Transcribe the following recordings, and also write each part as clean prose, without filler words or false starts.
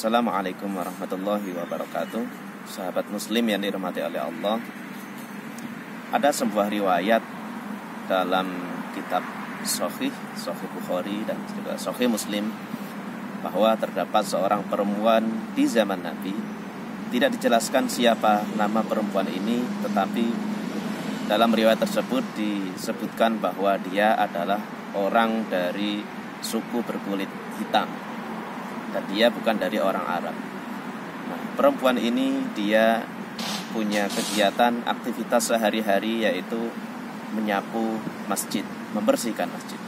Assalamualaikum warahmatullahi wabarakatuh. Sahabat muslim yang dirahmati oleh Allah, ada sebuah riwayat dalam kitab Sahih Bukhari dan juga Sahih Muslim bahwa terdapat seorang perempuan di zaman Nabi. Tidak dijelaskan siapa nama perempuan ini, tetapi dalam riwayat tersebut disebutkan bahwa dia adalah orang dari suku berkulit hitam dan dia bukan dari orang Arab. Nah, perempuan ini dia punya kegiatan aktivitas sehari-hari, yaitu menyapu masjid, membersihkan masjid.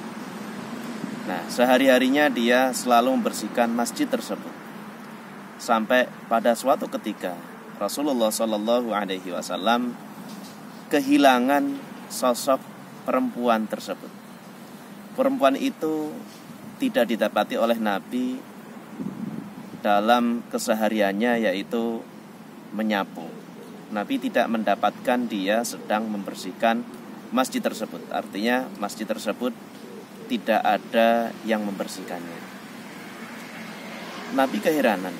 Nah, sehari-harinya dia selalu membersihkan masjid tersebut. Sampai pada suatu ketika Rasulullah SAW kehilangan sosok perempuan tersebut. Perempuan itu tidak didapati oleh Nabi dalam kesehariannya, yaitu menyapu. Nabi tidak mendapatkan dia sedang membersihkan masjid tersebut. Artinya masjid tersebut tidak ada yang membersihkannya. Nabi keheranan,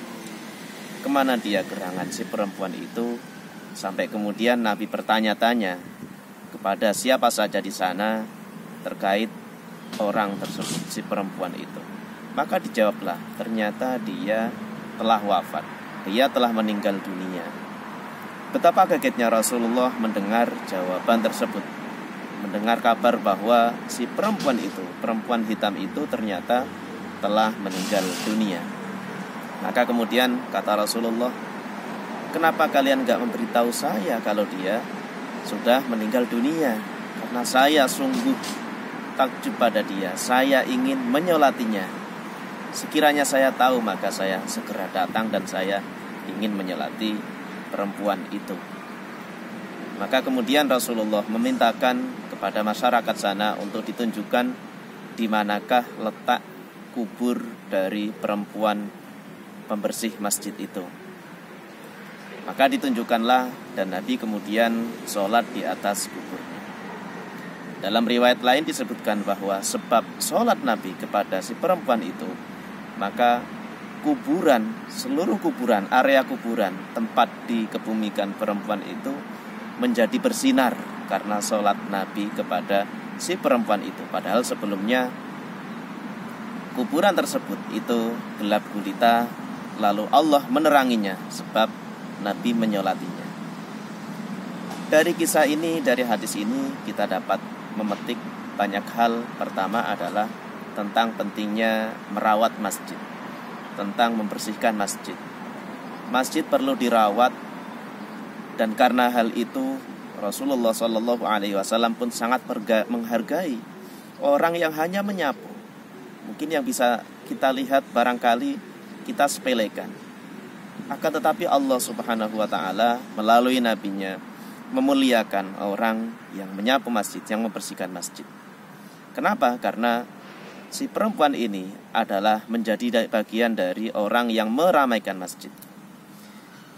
kemana dia gerangan si perempuan itu, sampai kemudian Nabi bertanya-tanya kepada siapa saja di sana terkait orang tersebut, si perempuan itu. Maka dijawablah, ternyata dia telah wafat, dia telah meninggal dunia. Betapa kagetnya Rasulullah mendengar jawaban tersebut, mendengar kabar bahwa si perempuan itu, perempuan hitam itu ternyata telah meninggal dunia. Maka kemudian kata Rasulullah, kenapa kalian gak memberitahu saya kalau dia sudah meninggal dunia? Karena saya sungguh takjub pada dia, saya ingin menyolatinya. Sekiranya saya tahu, maka saya segera datang dan saya ingin menyolati perempuan itu. Maka kemudian Rasulullah memintakan kepada masyarakat sana untuk ditunjukkan di manakah letak kubur dari perempuan pembersih masjid itu. Maka ditunjukkanlah, dan Nabi kemudian sholat di atas kuburnya. Dalam riwayat lain disebutkan bahwa sebab sholat Nabi kepada si perempuan itu, maka kuburan, seluruh kuburan, area kuburan, tempat dikebumikan perempuan itu menjadi bersinar karena sholat Nabi kepada si perempuan itu. Padahal sebelumnya kuburan tersebut itu gelap gulita, lalu Allah meneranginya sebab Nabi menyolatinya. Dari kisah ini, dari hadis ini, kita dapat memetik banyak hal. Pertama adalah tentang pentingnya merawat masjid, tentang membersihkan masjid. Masjid perlu dirawat, dan karena hal itu Rasulullah SAW pun sangat menghargai orang yang hanya menyapu. Mungkin yang bisa kita lihat barangkali kita sepelekan, akan tetapi Allah Subhanahu wa Ta'ala melalui nabinya memuliakan orang yang menyapu masjid, yang membersihkan masjid. Kenapa? Karena si perempuan ini adalah menjadi bagian dari orang yang meramaikan masjid.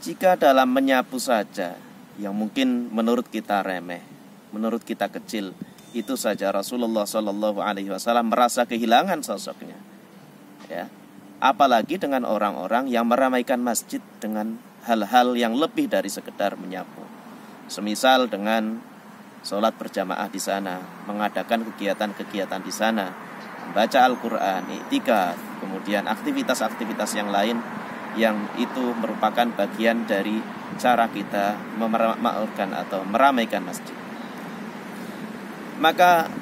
Jika dalam menyapu saja, yang mungkin menurut kita remeh, menurut kita kecil, itu saja Rasulullah SAW merasa kehilangan sosoknya. Ya, apalagi dengan orang-orang yang meramaikan masjid dengan hal-hal yang lebih dari sekedar menyapu. Semisal dengan sholat berjamaah di sana, mengadakan kegiatan-kegiatan di sana, membaca Al-Quran, iktikaf, kemudian aktivitas-aktivitas yang lain, yang itu merupakan bagian dari cara kita memakmurkan atau meramaikan masjid. Maka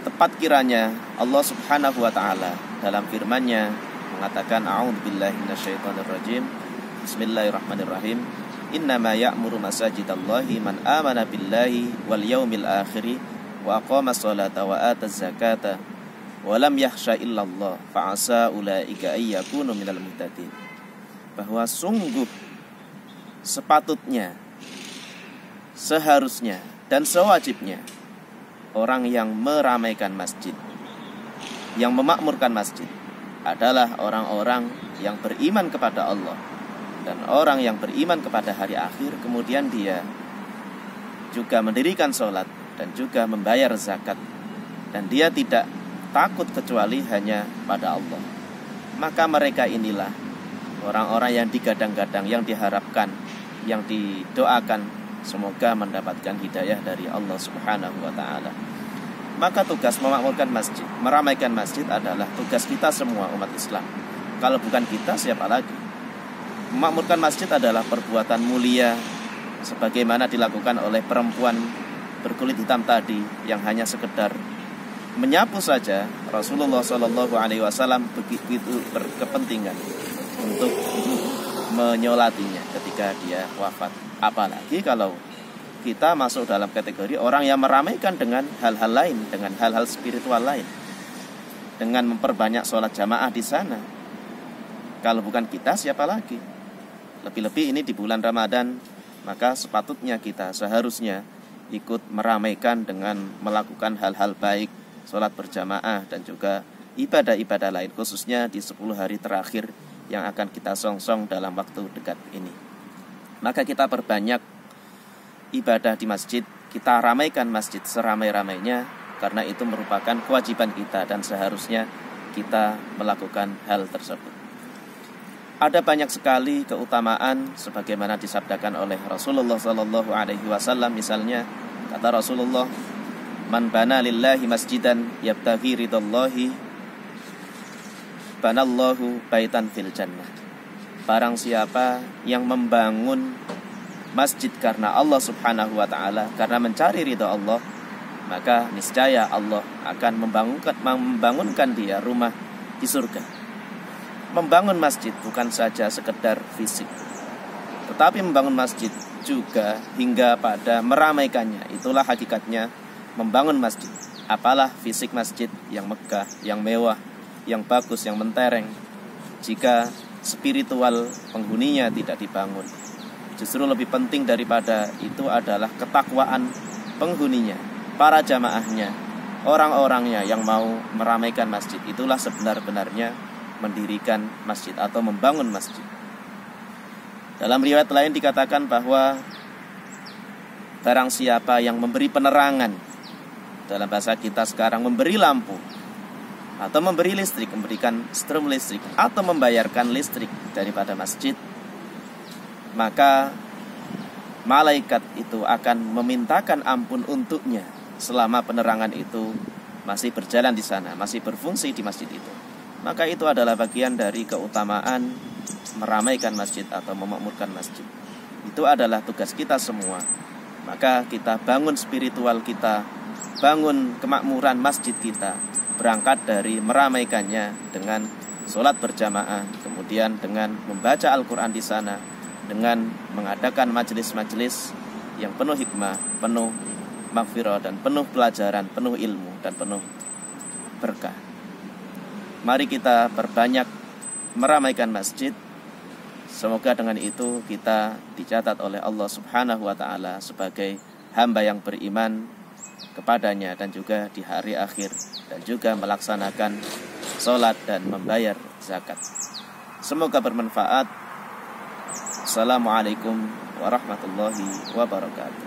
tepat kiranya Allah Subhanahu wa Ta'ala dalam firman-Nya mengatakan, a'udzubillahi minasyaitonirrajim, bismillahirrahmanirrahim, innama ya'muru masajidallahi man amana billahi wal yaumil akhiri wa aqama sholata wa ataz zakata walam yakhsha illallah fa'asa ulaika ayyakunu minal muhtadin. Bahwa sungguh sepatutnya, seharusnya dan sewajibnya orang yang meramaikan masjid, yang memakmurkan masjid, adalah orang-orang yang beriman kepada Allah dan orang yang beriman kepada hari akhir, kemudian dia juga mendirikan sholat dan juga membayar zakat, dan dia tidak takut kecuali hanya pada Allah. Maka mereka inilah orang-orang yang digadang-gadang, yang diharapkan, yang didoakan, semoga mendapatkan hidayah dari Allah Subhanahu wa ta'ala. Maka tugas memakmurkan masjid, meramaikan masjid adalah tugas kita semua umat Islam. Kalau bukan kita, siapa lagi? Memakmurkan masjid adalah perbuatan mulia, sebagaimana dilakukan oleh perempuan berkulit hitam tadi yang hanya sekedar menyapu saja. Rasulullah SAW begitu berkepentingan untuk menyolatinya ketika dia wafat. Apalagi kalau kita masuk dalam kategori orang yang meramaikan dengan hal-hal lain, dengan hal-hal spiritual lain, dengan memperbanyak sholat jamaah di sana. Kalau bukan kita, siapa lagi? Lebih-lebih ini di bulan Ramadan, maka sepatutnya kita seharusnya ikut meramaikan dengan melakukan hal-hal baik, sholat berjamaah dan juga ibadah-ibadah lain, khususnya di 10 hari terakhir yang akan kita songsong dalam waktu dekat ini. Maka kita perbanyak ibadah di masjid, kita ramaikan masjid seramai-ramainya, karena itu merupakan kewajiban kita dan seharusnya kita melakukan hal tersebut. Ada banyak sekali keutamaan sebagaimana disabdakan oleh Rasulullah SAW. Misalnya kata Rasulullah, "Man bana lillahi masjidan yabtaghi ridallahi, banallahu baitan fil jannah." Barang siapa yang membangun masjid karena Allah Subhanahu wa ta'ala, karena mencari ridha Allah, maka niscaya Allah akan membangunkan dia rumah di surga. Membangun masjid bukan saja sekedar fisik, tetapi membangun masjid juga hingga pada meramaikannya. Itulah hakikatnya membangun masjid. Apalah fisik masjid yang megah, yang mewah, yang bagus, yang mentereng, jika spiritual penghuninya tidak dibangun. Justru lebih penting daripada itu adalah ketakwaan penghuninya, para jamaahnya, orang-orangnya yang mau meramaikan masjid. Itulah sebenar-benarnya mendirikan masjid atau membangun masjid. Dalam riwayat lain dikatakan bahwa barang siapa yang memberi penerangan, dalam bahasa kita sekarang memberi lampu atau memberi listrik, memberikan strum listrik atau membayarkan listrik daripada masjid, maka malaikat itu akan memintakan ampun untuknya selama penerangan itu masih berjalan di sana, masih berfungsi di masjid itu. Maka itu adalah bagian dari keutamaan meramaikan masjid atau memakmurkan masjid. Itu adalah tugas kita semua. Maka kita bangun spiritual kita, bangun kemakmuran masjid kita, berangkat dari meramaikannya dengan sholat berjamaah, kemudian dengan membaca Al-Quran di sana, dengan mengadakan majelis-majelis yang penuh hikmah, penuh maghfirah dan penuh pelajaran, penuh ilmu dan penuh berkah. Mari kita perbanyak meramaikan masjid. Semoga dengan itu kita dicatat oleh Allah Subhanahu wa ta'ala sebagai hamba yang beriman kepadanya dan juga di hari akhir, dan juga melaksanakan sholat dan membayar zakat. Semoga bermanfaat. Assalamualaikum warahmatullahi wabarakatuh.